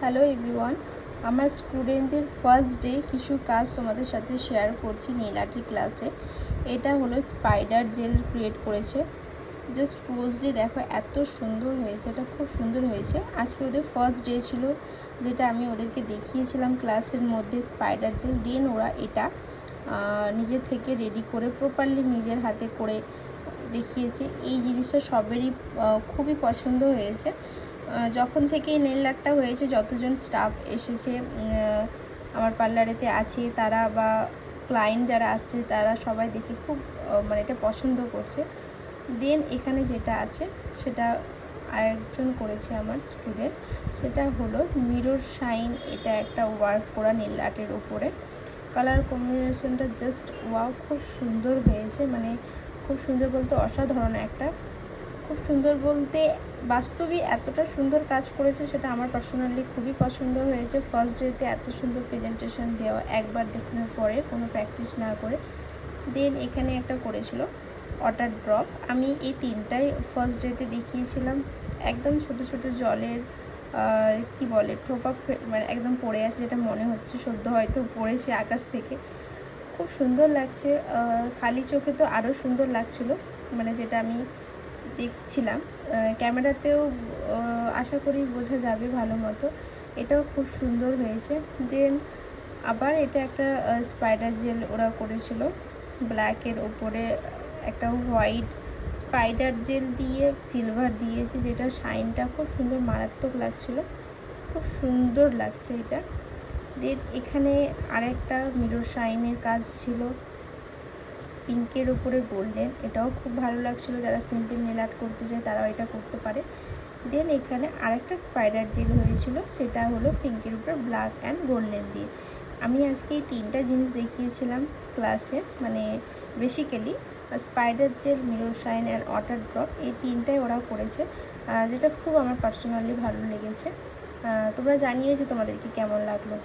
Hello everyone, আমার স্টুডেন্টদের first day কিছু কাজ তোমাদের সাথে শেয়ার করছি নেইল আর্টের ক্লাসে। এটা হলো স্পাইডার জেল ক্রিয়েট করেছে। জাস্ট ক্লোজলি দেখো, এত সুন্দর হয়েছে, এটা খুব সুন্দর হয়েছে। আজকে ওদের ফার্স্ট ডে ছিল, যেটা আমি ওদেরকে দেখিয়েছিলাম ক্লাসের মধ্যে স্পাইডার জেল। দেন ওরা এটা নিজে থেকে রেডি করে প্রপারলি নিজের হাতে করে দেখিয়েছে। এই জিনিসটা সবেরই খুবই পছন্দ হয়েছে। যখন থেকে এই নেল আর্টটা হয়েছে, যতজন স্টাফ এসেছে আমার পার্লারেতে আছে, তারা বা ক্লায়েন্ট যারা আসছে, তারা সবাই দেখে খুব মানে এটা পছন্দ করছে। দেন এখানে যেটা আছে সেটা আরেকজন করেছে আমার স্টুডেন্ট, সেটা হলো মিরর শাইন। এটা একটা ওয়ার্ক করা নেল আর্টের ওপরে। কালার কম্বিনেশনটা জাস্ট ওয়াও, খুব সুন্দর হয়েছে। মানে খুব সুন্দর বলতে অসাধারণ একটা, খুব সুন্দর বলতে বাস্তবে এতটা সুন্দর কাজ করেছে, সেটা আমার পার্সোনালি খুবই পছন্দ হয়েছে। ফার্স্ট ডেতে এত সুন্দর প্রেজেন্টেশন দেওয়া, একবার দেখানোর পরে কোনো প্র্যাকটিস না করে। দেন এখানে একটা করেছিল ওয়াটার ড্রপ। আমি এই তিনটাই ফার্স্ট ডেতে দেখিয়েছিলাম। একদম ছোট ছোট জলের কি বলে ঠোপা, মানে একদম পড়ে আছে, যেটা মনে হচ্ছে সদ্য হয়তো পড়েছে আকাশ থেকে। খুব সুন্দর লাগছে। খালি চোখে তো আরও সুন্দর লাগছিল, মানে যেটা আমি দেখছিলাম ক্যামেরাতেও আশা করি বোঝা যাবে ভালো মতো। এটাও খুব সুন্দর হয়েছে। দেন আবার এটা একটা স্পাইডার জেল ওরা করেছিল ব্ল্যাকের ওপরে, একটা হোয়াইট স্পাইডার জেল দিয়ে সিলভার দিয়েছে, যেটা শাইনটা খুব সুন্দর মারাত্মক লাগছিল, খুব সুন্দর লাগছে এটা। দেন এখানে আরেকটা মিরর শাইনের কাজ ছিল পিঙ্কের উপরে গোল্ডেন, এটাও খুব ভালো লাগছিলো। যারা সিম্পল নেল আর্ট করতে চায় তারাও এটা করতে পারে। দেন এখানে আরেকটা স্পাইডার জেল হয়েছিল, সেটা হলো পিঙ্কের উপরে ব্ল্যাক অ্যান্ড গোল্ডেন দিয়ে। আমি আজকে এই তিনটা জিনিস দেখিয়েছিলাম ক্লাসে, মানে basically spider gel, mirror shine and water drop, এই তিনটাই ওরা করেছে, যেটা খুব আমার পার্সোনালি ভালো লেগেছে। তোমরা জানিয়ে যে তোমাদেরকে কেমন লাগলো।